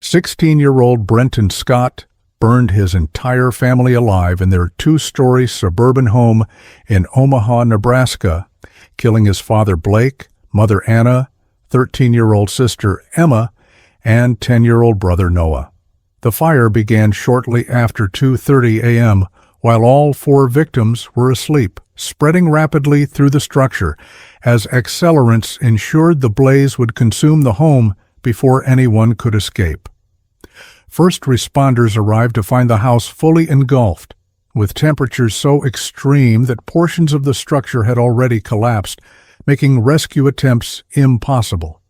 16-year-old Brenton Scott burned his entire family alive in their two-story suburban home in Omaha, Nebraska, killing his father Blake, mother Anna, 13-year-old sister Emma, and 10-year-old brother Noah. The fire began shortly after 2:30 a.m. while all four victims were asleep, spreading rapidly through the structure as accelerants ensured the blaze would consume the home before anyone could escape. First responders arrived to find the house fully engulfed, with temperatures so extreme that portions of the structure had already collapsed, making rescue attempts impossible.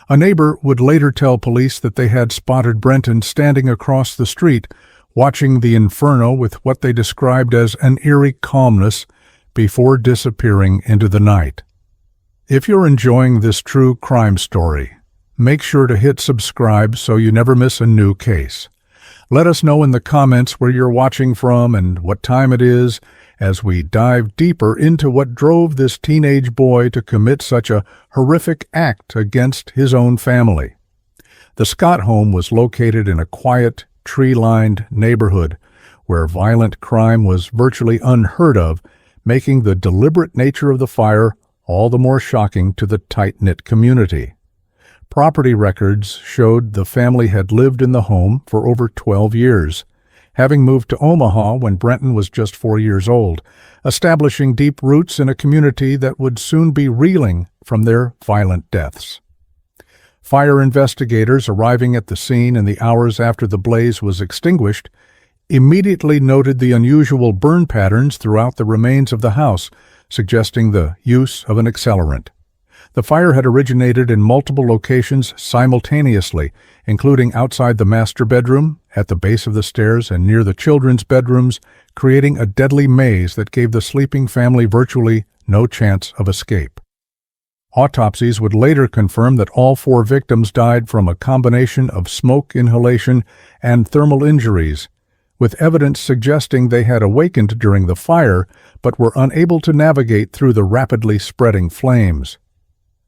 A neighbor would later tell police that they had spotted Brenton standing across the street, watching the inferno with what they described as an eerie calmness before disappearing into the night. If you're enjoying this true crime story, make sure to hit subscribe so you never miss a new case. Let us know in the comments where you're watching from and what time it is as we dive deeper into what drove this teenage boy to commit such a horrific act against his own family. The Scott home was located in a quiet, tree-lined neighborhood where violent crime was virtually unheard of, making the deliberate nature of the fire all the more shocking to the tight-knit community. Property records showed the family had lived in the home for over 12 years, having moved to Omaha when Brenton was just 4 years old, establishing deep roots in a community that would soon be reeling from their violent deaths. Fire investigators arriving at the scene in the hours after the blaze was extinguished immediately noted the unusual burn patterns throughout the remains of the house, suggesting the use of an accelerant. The fire had originated in multiple locations simultaneously, including outside the master bedroom, at the base of the stairs, and near the children's bedrooms, creating a deadly maze that gave the sleeping family virtually no chance of escape. Autopsies would later confirm that all four victims died from a combination of smoke inhalation and thermal injuries, with evidence suggesting they had awakened during the fire but were unable to navigate through the rapidly spreading flames.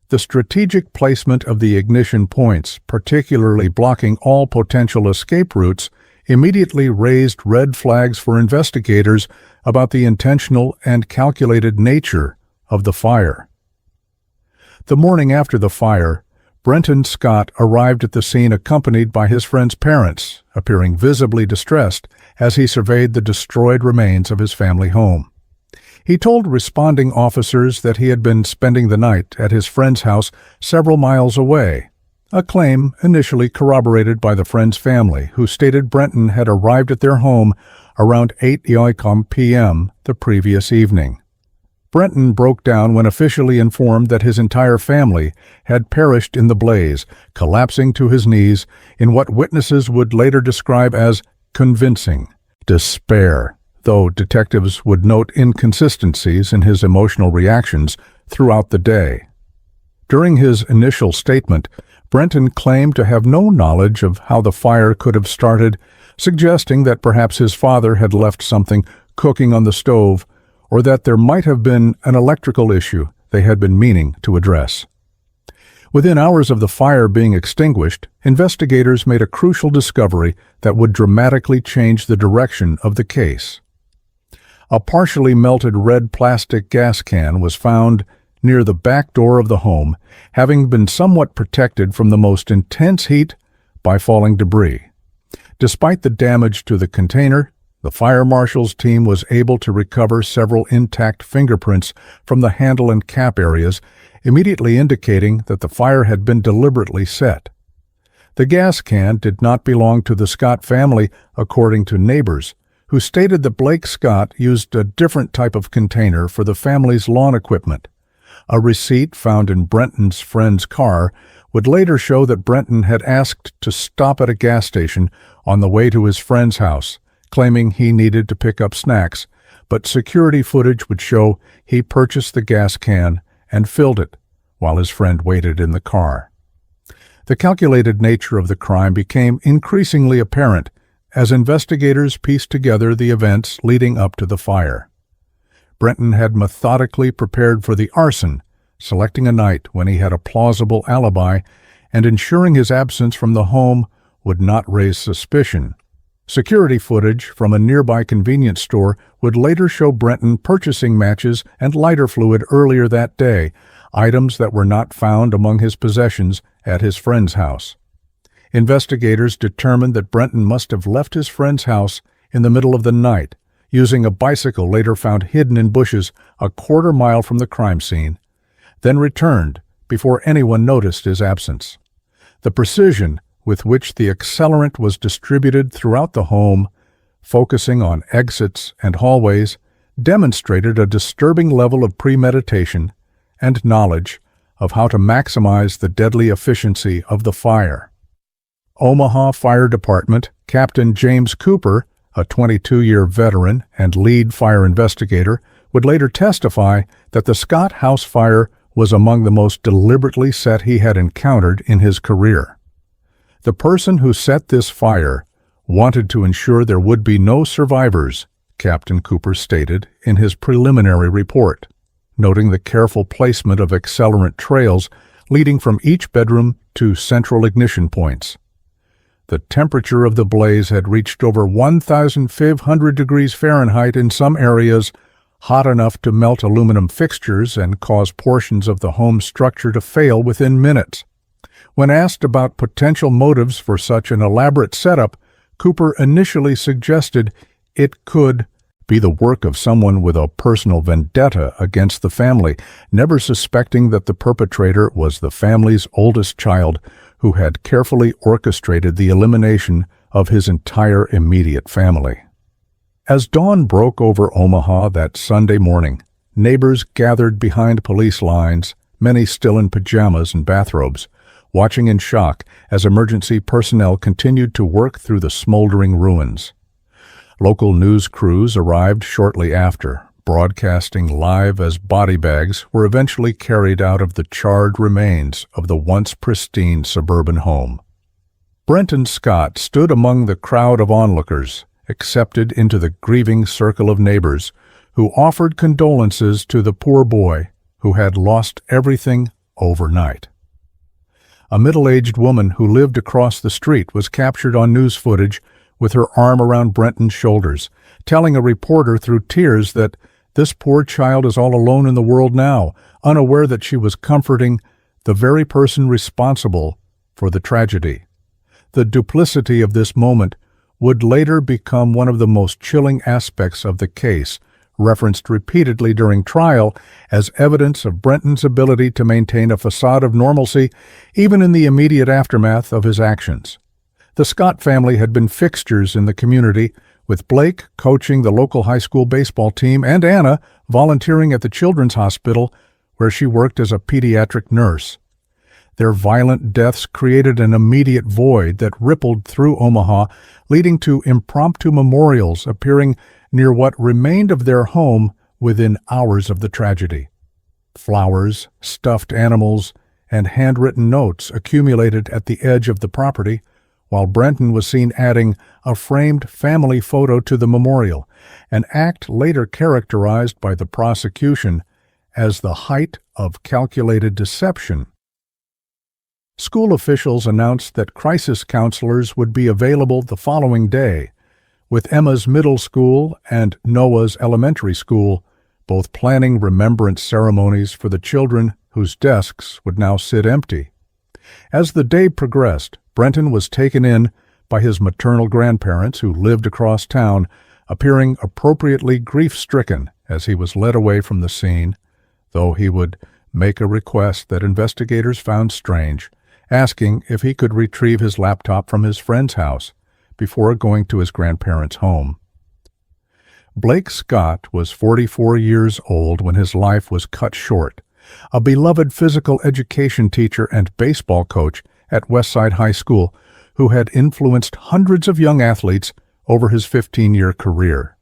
The strategic placement of the ignition points, particularly blocking all potential escape routes, immediately raised red flags for investigators about the intentional and calculated nature of the fire. The morning after the fire, Brenton Scott arrived at the scene accompanied by his friend's parents, appearing visibly distressed as he surveyed the destroyed remains of his family home. He told responding officers that he had been spending the night at his friend's house several miles away, a claim initially corroborated by the friend's family, who stated Brenton had arrived at their home around 8 p.m. the previous evening. Brenton broke down when officially informed that his entire family had perished in the blaze, collapsing to his knees in what witnesses would later describe as convincing despair, though detectives would note inconsistencies in his emotional reactions throughout the day. During his initial statement, Brenton claimed to have no knowledge of how the fire could have started, suggesting that perhaps his father had left something cooking on the stove, or that there might have been an electrical issue they had been meaning to address. Within hours of the fire being extinguished, investigators made a crucial discovery that would dramatically change the direction of the case. A partially melted red plastic gas can was found near the back door of the home, having been somewhat protected from the most intense heat by falling debris. Despite the damage to the container, the fire marshal's team was able to recover several intact fingerprints from the handle and cap areas, immediately indicating that the fire had been deliberately set. The gas can did not belong to the Scott family, according to neighbors, who stated that Blake Scott used a different type of container for the family's lawn equipment. A receipt found in Brenton's friend's car would later show that Brenton had asked to stop at a gas station on the way to his friend's house, claiming he needed to pick up snacks, but security footage would show he purchased the gas can and filled it while his friend waited in the car. The calculated nature of the crime became increasingly apparent as investigators pieced together the events leading up to the fire. Brenton had methodically prepared for the arson, selecting a night when he had a plausible alibi and ensuring his absence from the home would not raise suspicion. Security footage from a nearby convenience store would later show Brenton purchasing matches and lighter fluid earlier that day, items that were not found among his possessions at his friend's house. Investigators determined that Brenton must have left his friend's house in the middle of the night, using a bicycle later found hidden in bushes a quarter-mile from the crime scene, then returned before anyone noticed his absence. The precision with which the accelerant was distributed throughout the home, focusing on exits and hallways, demonstrated a disturbing level of premeditation and knowledge of how to maximize the deadly efficiency of the fire. Omaha Fire Department Captain James Cooper, a 22-year veteran and lead fire investigator, would later testify that the Scott house fire was among the most deliberately set he had encountered in his career. The person who set this fire wanted to ensure there would be no survivors, Captain Cooper stated in his preliminary report, noting the careful placement of accelerant trails leading from each bedroom to central ignition points. The temperature of the blaze had reached over 1,500 degrees Fahrenheit in some areas, hot enough to melt aluminum fixtures and cause portions of the home structure to fail within minutes. When asked about potential motives for such an elaborate setup, Cooper initially suggested it could be the work of someone with a personal vendetta against the family, never suspecting that the perpetrator was the family's oldest child who had carefully orchestrated the elimination of his entire immediate family. As dawn broke over Omaha that Sunday morning, neighbors gathered behind police lines, many still in pajamas and bathrobes, watching in shock as emergency personnel continued to work through the smoldering ruins. Local news crews arrived shortly after, broadcasting live as body bags were eventually carried out of the charred remains of the once pristine suburban home. Brenton Scott stood among the crowd of onlookers, accepted into the grieving circle of neighbors who offered condolences to the poor boy who had lost everything overnight. A middle-aged woman who lived across the street was captured on news footage with her arm around Brenton's shoulders, telling a reporter through tears that this poor child is all alone in the world now, unaware that she was comforting the very person responsible for the tragedy. The duplicity of this moment would later become one of the most chilling aspects of the case, referenced repeatedly during trial as evidence of Brenton's ability to maintain a facade of normalcy even in the immediate aftermath of his actions. The Scott family had been fixtures in the community, with Blake coaching the local high school baseball team and Anna volunteering at the Children's Hospital, where she worked as a pediatric nurse. Their violent deaths created an immediate void that rippled through Omaha, leading to impromptu memorials appearing near what remained of their home within hours of the tragedy. Flowers, stuffed animals, and handwritten notes accumulated at the edge of the property, while Brenton was seen adding a framed family photo to the memorial, an act later characterized by the prosecution as the height of calculated deception. School officials announced that crisis counselors would be available the following day, with Emma's middle school and Noah's elementary school both planning remembrance ceremonies for the children whose desks would now sit empty. As the day progressed, Brenton was taken in by his maternal grandparents who lived across town, appearing appropriately grief-stricken as he was led away from the scene, though he would make a request that investigators found strange, asking if he could retrieve his laptop from his friend's house before going to his grandparents' home. Blake Scott was 44 years old when his life was cut short, a beloved physical education teacher and baseball coach at Westside High School who had influenced hundreds of young athletes over his 15-year career.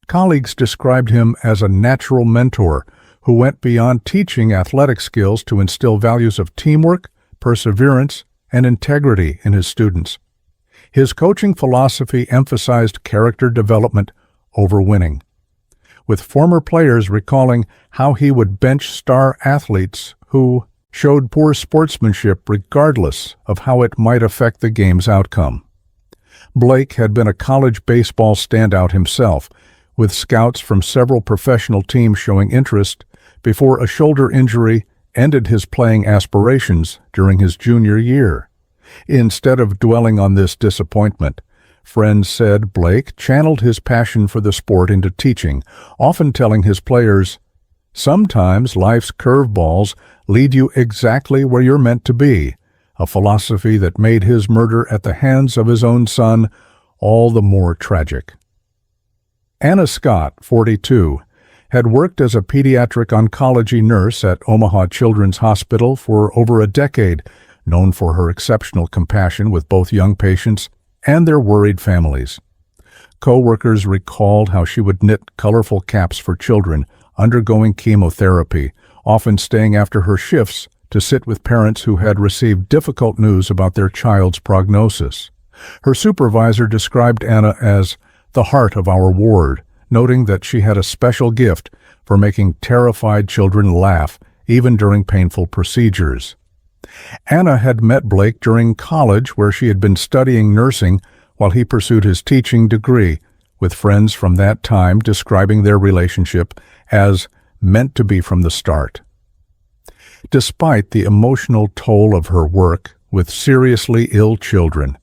Colleagues described him as a natural mentor who went beyond teaching athletic skills to instill values of teamwork, perseverance, and integrity in his students. His coaching philosophy emphasized character development over winning, with former players recalling how he would bench star athletes who showed poor sportsmanship regardless of how it might affect the game's outcome. Blake had been a college baseball standout himself, with scouts from several professional teams showing interest before a shoulder injury ended his playing aspirations during his junior year. Instead of dwelling on this disappointment, friends said Blake channeled his passion for the sport into teaching, often telling his players, "Sometimes life's curveballs lead you exactly where you're meant to be," a philosophy that made his murder at the hands of his own son all the more tragic. Anna Scott, 42, had worked as a pediatric oncology nurse at Omaha Children's Hospital for over a decade, known for her exceptional compassion with both young patients and their worried families. Co-workers recalled how she would knit colorful caps for children undergoing chemotherapy, often staying after her shifts to sit with parents who had received difficult news about their child's prognosis. Her supervisor described Anna as the heart of our ward, noting that she had a special gift for making terrified children laugh, even during painful procedures. Anna had met Blake during college, where she had been studying nursing while he pursued his teaching degree, with friends from that time describing their relationship as meant to be from the start. Despite the emotional toll of her work with seriously ill children,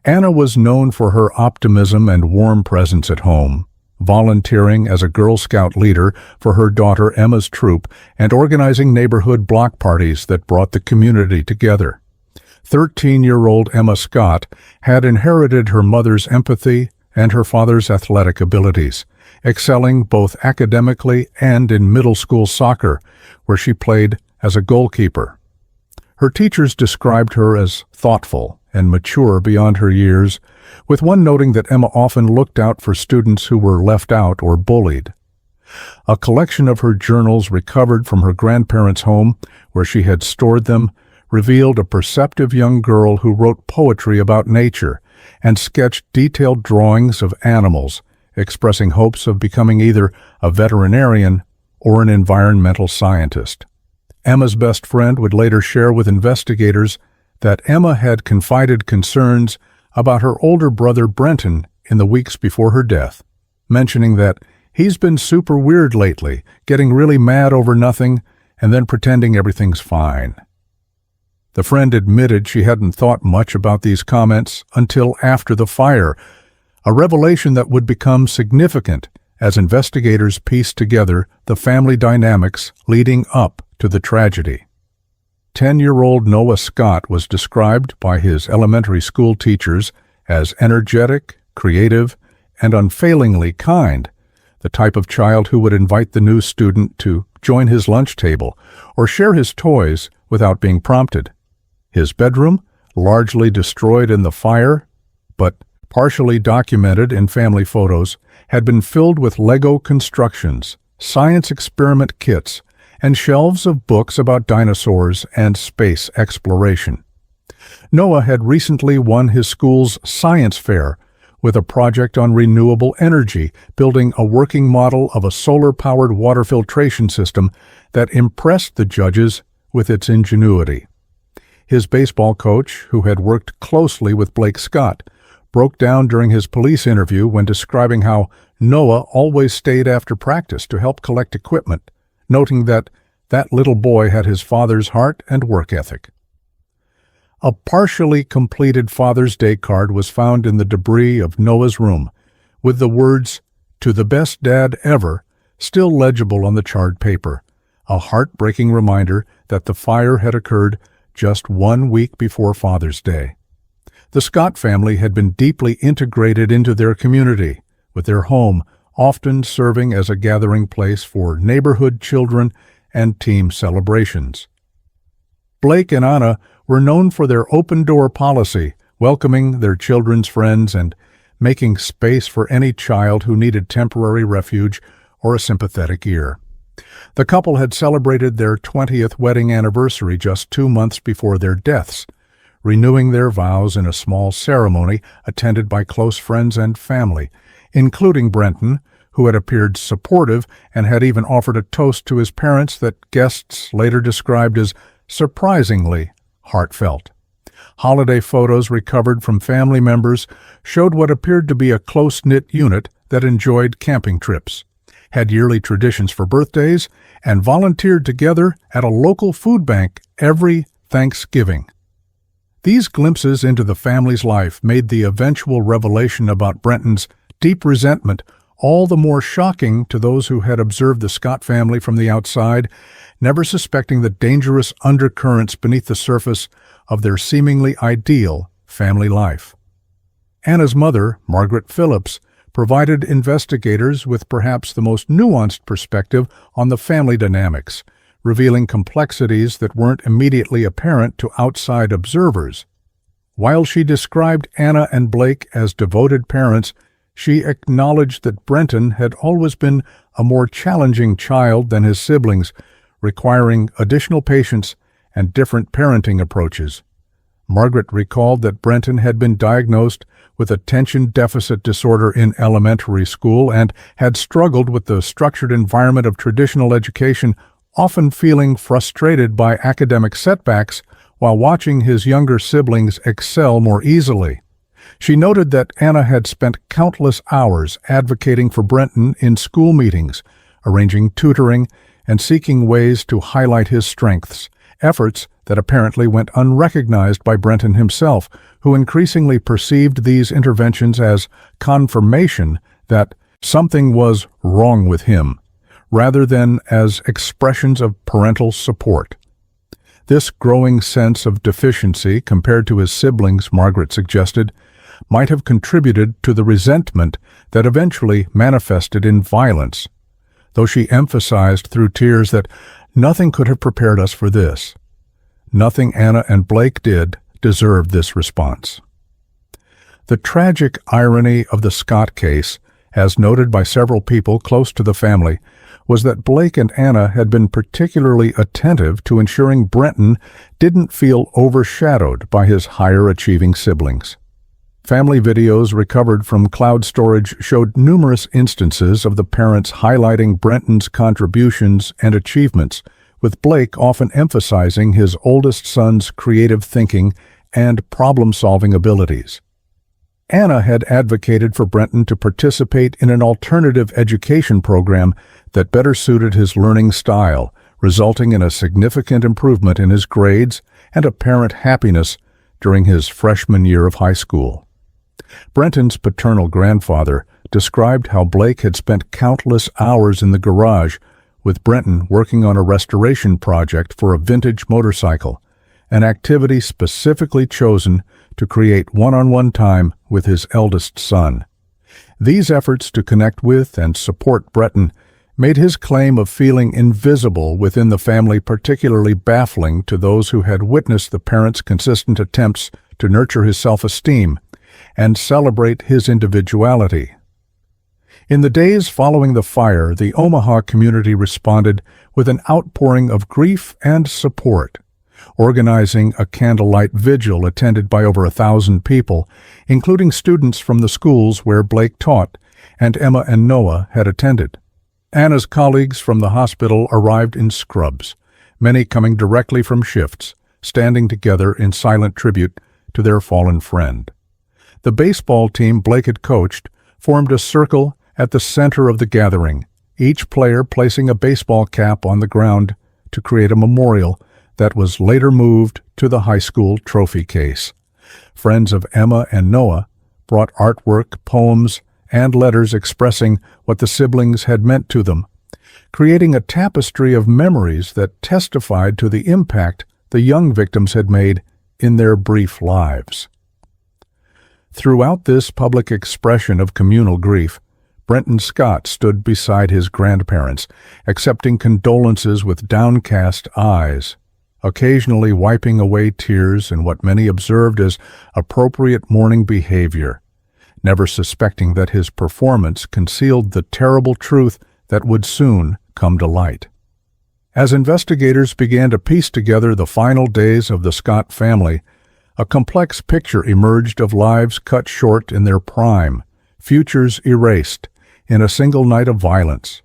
Anna was known for her optimism and warm presence at home, volunteering as a Girl Scout leader for her daughter Emma's troop and organizing neighborhood block parties that brought the community together. 13-year-old Emma Scott had inherited her mother's empathy and her father's athletic abilities, excelling both academically and in middle school soccer, where she played as a goalkeeper. Her teachers described her as thoughtful and mature beyond her years, with one noting that Emma often looked out for students who were left out or bullied. A collection of her journals recovered from her grandparents' home, where she had stored them, revealed a perceptive young girl who wrote poetry about nature and sketched detailed drawings of animals, expressing hopes of becoming either a veterinarian or an environmental scientist. Emma's best friend would later share with investigators that Emma had confided concerns about her older brother Brenton in the weeks before her death, mentioning that he's been super weird lately, getting really mad over nothing and then pretending everything's fine. The friend admitted she hadn't thought much about these comments until after the fire, a revelation that would become significant as investigators pieced together the family dynamics leading up to the tragedy. 10-year-old Noah Scott was described by his elementary school teachers as energetic, creative, and unfailingly kind, the type of child who would invite the new student to join his lunch table or share his toys without being prompted. His bedroom, largely destroyed in the fire, but partially documented in family photos, had been filled with Lego constructions, science experiment kits, and shelves of books about dinosaurs and space exploration. Noah had recently won his school's science fair with a project on renewable energy, building a working model of a solar-powered water filtration system that impressed the judges with its ingenuity. His baseball coach, who had worked closely with Blake Scott, broke down during his police interview when describing how Noah always stayed after practice to help collect equipment, noting that little boy had his father's heart and work ethic. A partially completed Father's Day card was found in the debris of Noah's room, with the words, "To the best dad ever," still legible on the charred paper, a heartbreaking reminder that the fire had occurred just 1 week before Father's Day. The Scott family had been deeply integrated into their community, with their home often serving as a gathering place for neighborhood children and team celebrations. Blake and Anna were known for their open-door policy, welcoming their children's friends and making space for any child who needed temporary refuge or a sympathetic ear. The couple had celebrated their 20th wedding anniversary just 2 months before their deaths, renewing their vows in a small ceremony attended by close friends and family, including Brenton, who had appeared supportive and had even offered a toast to his parents that guests later described as surprisingly heartfelt. Holiday photos recovered from family members showed what appeared to be a close-knit unit that enjoyed camping trips, had yearly traditions for birthdays, and volunteered together at a local food bank every Thanksgiving. These glimpses into the family's life made the eventual revelation about Brenton's deep resentment all the more shocking to those who had observed the Scott family from the outside, never suspecting the dangerous undercurrents beneath the surface of their seemingly ideal family life. Anna's mother, Margaret Phillips, provided investigators with perhaps the most nuanced perspective on the family dynamics, revealing complexities that weren't immediately apparent to outside observers. While she described Anna and Blake as devoted parents, she acknowledged that Brenton had always been a more challenging child than his siblings, requiring additional patience and different parenting approaches. Margaret recalled that Brenton had been diagnosed with attention deficit disorder in elementary school and had struggled with the structured environment of traditional education, often feeling frustrated by academic setbacks while watching his younger siblings excel more easily. She noted that Anna had spent countless hours advocating for Brenton in school meetings, arranging tutoring, and seeking ways to highlight his strengths, efforts that apparently went unrecognized by Brenton himself, who increasingly perceived these interventions as confirmation that something was wrong with him, rather than as expressions of parental support. This growing sense of deficiency compared to his siblings, Margaret suggested, might have contributed to the resentment that eventually manifested in violence, though she emphasized through tears that nothing could have prepared us for this. Nothing Anna and Blake did deserved this response. The tragic irony of the Scott case, as noted by several people close to the family, was that Blake and Anna had been particularly attentive to ensuring Brenton didn't feel overshadowed by his higher-achieving siblings. Family videos recovered from cloud storage showed numerous instances of the parents highlighting Brenton's contributions and achievements, with Blake often emphasizing his oldest son's creative thinking and problem-solving abilities. Anna had advocated for Brenton to participate in an alternative education program that better suited his learning style, resulting in a significant improvement in his grades and apparent happiness during his freshman year of high school. Brenton's paternal grandfather described how Blake had spent countless hours in the garage with Brenton working on a restoration project for a vintage motorcycle, an activity specifically chosen to create one-on-one time with his eldest son. These efforts to connect with and support Brenton made his claim of feeling invisible within the family particularly baffling to those who had witnessed the parents' consistent attempts to nurture his self-esteem and celebrate his individuality. In the days following the fire, the Omaha community responded with an outpouring of grief and support, organizing a candlelight vigil attended by over 1,000 people, including students from the schools where Blake taught and Emma and Noah had attended. Anna's colleagues from the hospital arrived in scrubs, many coming directly from shifts, standing together in silent tribute to their fallen friend. The baseball team Blake had coached formed a circle at the center of the gathering, each player placing a baseball cap on the ground to create a memorial that was later moved to the high school trophy case. Friends of Emma and Noah brought artwork, poems, and letters expressing what the siblings had meant to them, creating a tapestry of memories that testified to the impact the young victims had made in their brief lives. Throughout this public expression of communal grief, Brenton Scott stood beside his grandparents, accepting condolences with downcast eyes, occasionally wiping away tears in what many observed as appropriate mourning behavior, never suspecting that his performance concealed the terrible truth that would soon come to light. As investigators began to piece together the final days of the Scott family, a complex picture emerged of lives cut short in their prime, futures erased, in a single night of violence.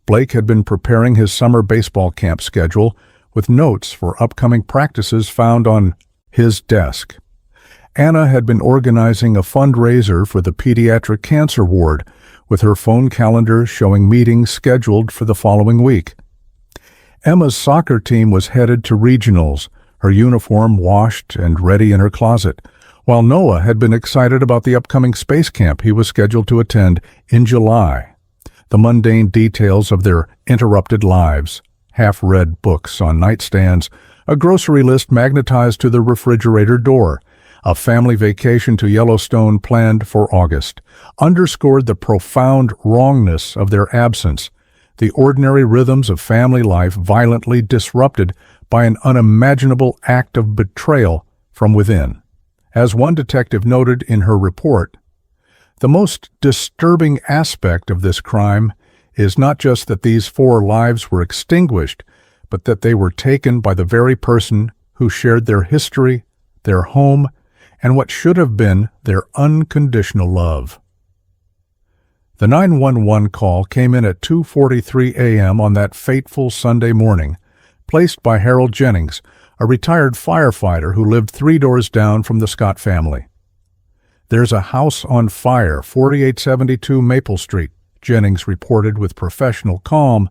Blake had been preparing his summer baseball camp schedule with notes for upcoming practices found on his desk. Anna had been organizing a fundraiser for the pediatric cancer ward, with her phone calendar showing meetings scheduled for the following week. Emma's soccer team was headed to regionals, her uniform washed and ready in her closet, while Noah had been excited about the upcoming space camp he was scheduled to attend in July. The mundane details of their interrupted lives, half-read books on nightstands, a grocery list magnetized to the refrigerator door, a family vacation to Yellowstone planned for August, underscored the profound wrongness of their absence, the ordinary rhythms of family life violently disrupted by an unimaginable act of betrayal from within. As one detective noted in her report, the most disturbing aspect of this crime is not just that these 4 lives were extinguished, but that they were taken by the very person who shared their history, their home, and what should have been their unconditional love. The 911 call came in at 2:43 a.m. on that fateful Sunday morning, placed by Harold Jennings, a retired firefighter who lived 3 doors down from the Scott family. "There's a house on fire, 4872 Maple Street," Jennings reported with professional calm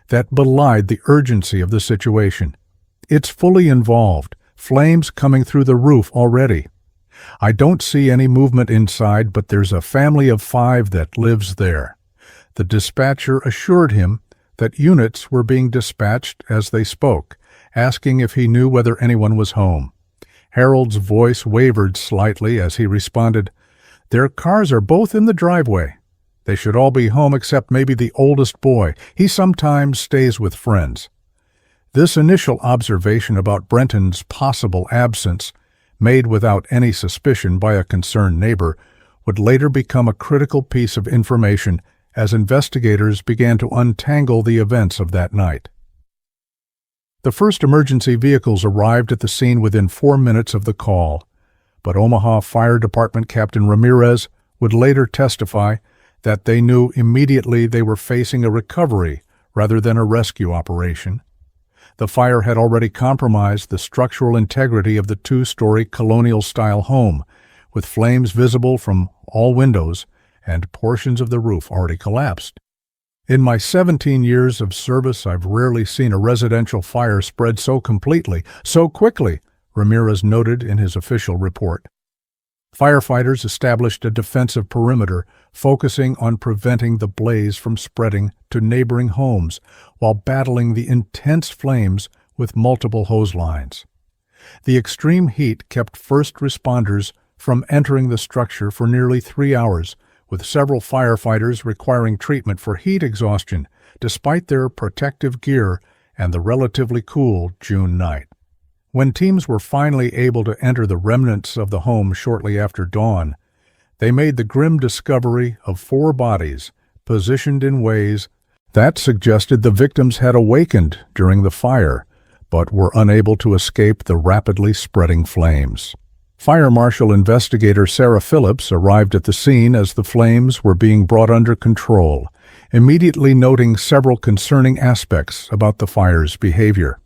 that belied the urgency of the situation. "It's fully involved, flames coming through the roof already. I don't see any movement inside, but there's a family of 5 that lives there." The dispatcher assured him that units were being dispatched as they spoke, asking if he knew whether anyone was home. Harold's voice wavered slightly as he responded, "Their cars are both in the driveway. They should all be home except maybe the oldest boy. He sometimes stays with friends." This initial observation about Brenton's possible absence, made without any suspicion by a concerned neighbor, would later become a critical piece of information as investigators began to untangle the events of that night. The first emergency vehicles arrived at the scene within 4 minutes of the call, but Omaha Fire Department Captain Ramirez would later testify that they knew immediately they were facing a recovery rather than a rescue operation. The fire had already compromised the structural integrity of the 2-story colonial-style home, with flames visible from all windows and portions of the roof already collapsed. "In my 17 years of service, I've rarely seen a residential fire spread so completely, so quickly," Ramirez noted in his official report. Firefighters established a defensive perimeter, focusing on preventing the blaze from spreading to neighboring homes while battling the intense flames with multiple hose lines. The extreme heat kept first responders from entering the structure for nearly 3 hours, with several firefighters requiring treatment for heat exhaustion, despite their protective gear and the relatively cool June night. When teams were finally able to enter the remnants of the home shortly after dawn, they made the grim discovery of 4 bodies, positioned in ways that suggested the victims had awakened during the fire, but were unable to escape the rapidly spreading flames. Fire Marshal Investigator Sarah Phillips arrived at the scene as the flames were being brought under control, immediately noting several concerning aspects about the fire's behavior.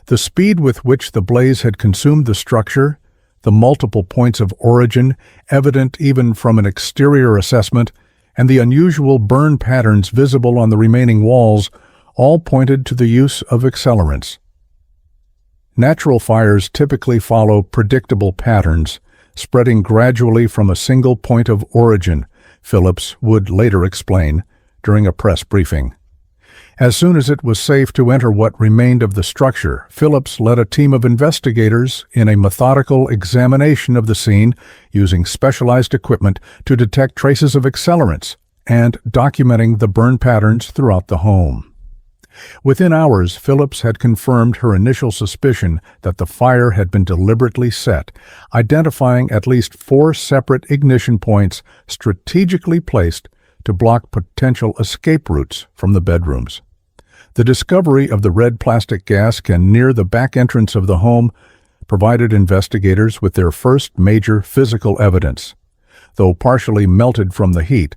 The speed with which the blaze had consumed the structure, the multiple points of origin, evident even from an exterior assessment, and the unusual burn patterns visible on the remaining walls, all pointed to the use of accelerants. Natural fires typically follow predictable patterns, spreading gradually from a single point of origin, Phillips would later explain during a press briefing. As soon as it was safe to enter what remained of the structure, Phillips led a team of investigators in a methodical examination of the scene using specialized equipment to detect traces of accelerants and documenting the burn patterns throughout the home. Within hours, Phillips had confirmed her initial suspicion that the fire had been deliberately set, identifying at least 4 separate ignition points strategically placed to block potential escape routes from the bedrooms. The discovery of the red plastic gas can near the back entrance of the home provided investigators with their first major physical evidence. Though partially melted from the heat,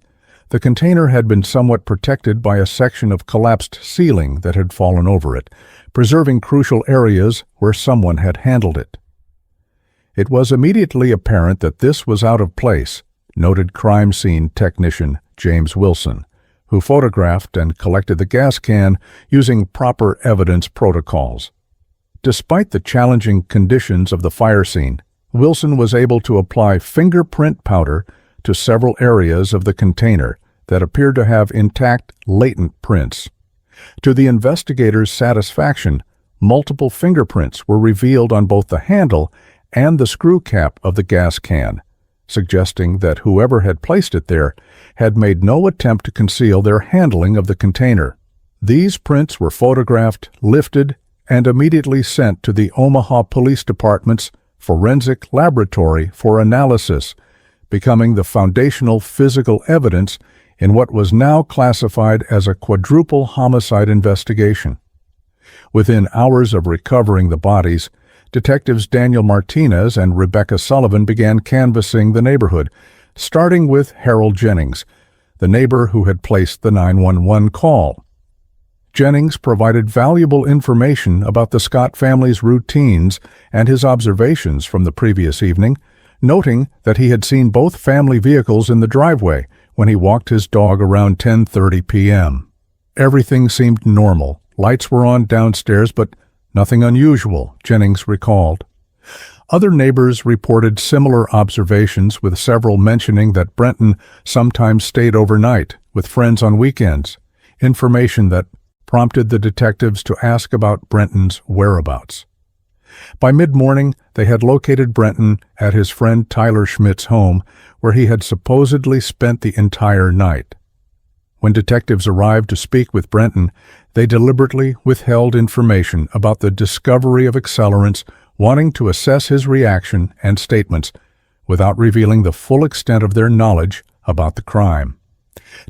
the container had been somewhat protected by a section of collapsed ceiling that had fallen over it, preserving crucial areas where someone had handled it. It was immediately apparent that this was out of place, noted crime scene technician James Wilson, who photographed and collected the gas can using proper evidence protocols. Despite the challenging conditions of the fire scene, Wilson was able to apply fingerprint powder to several areas of the container that appeared to have intact latent prints. To the investigators' satisfaction, multiple fingerprints were revealed on both the handle and the screw cap of the gas can, suggesting that whoever had placed it there had made no attempt to conceal their handling of the container. These prints were photographed, lifted, and immediately sent to the Omaha Police Department's forensic laboratory for analysis, becoming the foundational physical evidence in what was now classified as a quadruple homicide investigation. Within hours of recovering the bodies, Detectives Daniel Martinez and Rebecca Sullivan began canvassing the neighborhood, starting with Harold Jennings, the neighbor who had placed the 911 call. Jennings provided valuable information about the Scott family's routines and his observations from the previous evening, noting that he had seen both family vehicles in the driveway when he walked his dog around 10:30 p.m. Everything seemed normal. Lights were on downstairs, but nothing unusual, Jennings recalled. Other neighbors reported similar observations, with several mentioning that Brenton sometimes stayed overnight with friends on weekends, information that prompted the detectives to ask about Brenton's whereabouts. By mid-morning, they had located Brenton at his friend Tyler Schmidt's home, where he had supposedly spent the entire night. When detectives arrived to speak with Brenton, they deliberately withheld information about the discovery of accelerants, wanting to assess his reaction and statements without revealing the full extent of their knowledge about the crime.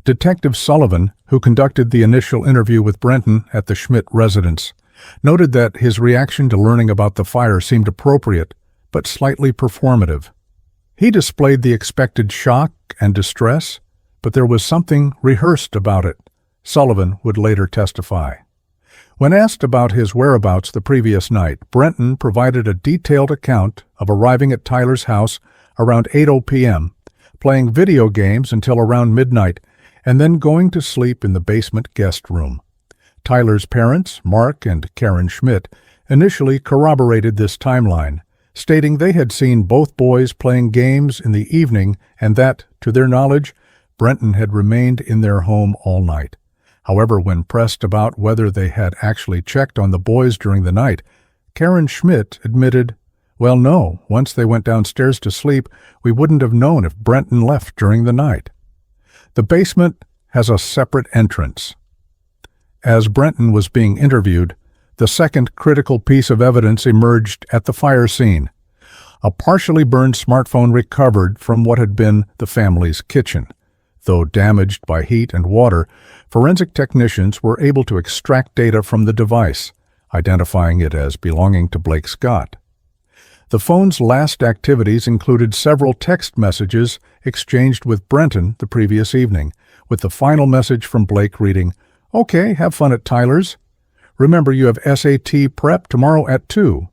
Detective Sullivan, who conducted the initial interview with Brenton at the Schmidt residence, noted that his reaction to learning about the fire seemed appropriate, but slightly performative. He displayed the expected shock and distress, but there was something rehearsed about it, Sullivan would later testify. When asked about his whereabouts the previous night, Brenton provided a detailed account of arriving at Tyler's house around 8:00 p.m., playing video games until around midnight, and then going to sleep in the basement guest room. Tyler's parents, Mark and Karen Schmidt, initially corroborated this timeline, stating they had seen both boys playing games in the evening and that, to their knowledge, Brenton had remained in their home all night. However, when pressed about whether they had actually checked on the boys during the night, Karen Schmidt admitted, "Well, no, once they went downstairs to sleep, we wouldn't have known if Brenton left during the night." The basement has a separate entrance. As Brenton was being interviewed, the second critical piece of evidence emerged at the fire scene. A partially burned smartphone recovered from what had been the family's kitchen. Though damaged by heat and water, forensic technicians were able to extract data from the device, identifying it as belonging to Blake Scott. The phone's last activities included several text messages exchanged with Brenton the previous evening, with the final message from Blake reading, "Okay, have fun at Tyler's. Remember, you have SAT prep tomorrow at 2.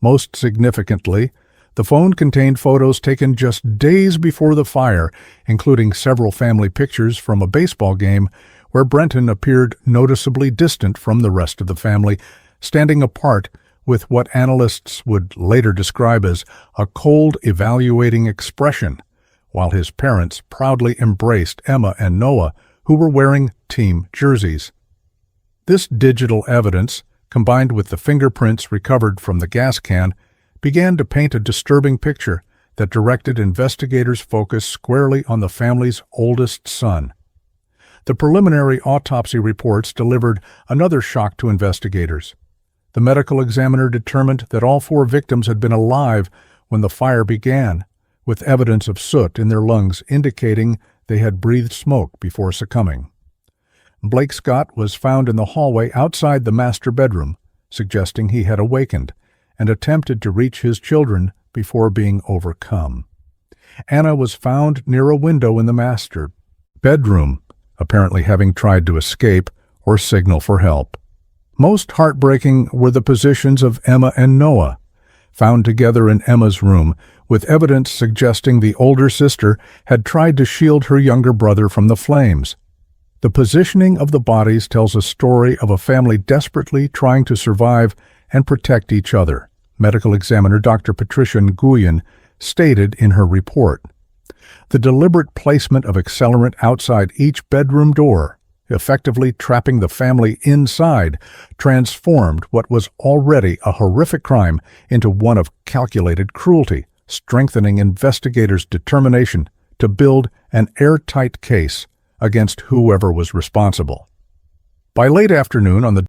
Most significantly, the phone contained photos taken just days before the fire, including several family pictures from a baseball game where Brenton appeared noticeably distant from the rest of the family, standing apart with what analysts would later describe as a cold, evaluating expression, while his parents proudly embraced Emma and Noah, who were wearing team jerseys. This digital evidence, combined with the fingerprints recovered from the gas can, began to paint a disturbing picture that directed investigators' focus squarely on the family's oldest son. The preliminary autopsy reports delivered another shock to investigators. The medical examiner determined that all 4 victims had been alive when the fire began, with evidence of soot in their lungs indicating they had breathed smoke before succumbing. Blake Scott was found in the hallway outside the master bedroom, suggesting he had awakened and attempted to reach his children before being overcome. Anna was found near a window in the master bedroom, apparently having tried to escape or signal for help. Most heartbreaking were the positions of Emma and Noah, found together in Emma's room, with evidence suggesting the older sister had tried to shield her younger brother from the flames. The positioning of the bodies tells a story of a family desperately trying to survive and protect each other, medical examiner Dr. Patricia Nguyen stated in her report. The deliberate placement of accelerant outside each bedroom door, effectively trapping the family inside, transformed what was already a horrific crime into one of calculated cruelty, strengthening investigators' determination to build an airtight case against whoever was responsible. By late afternoon on the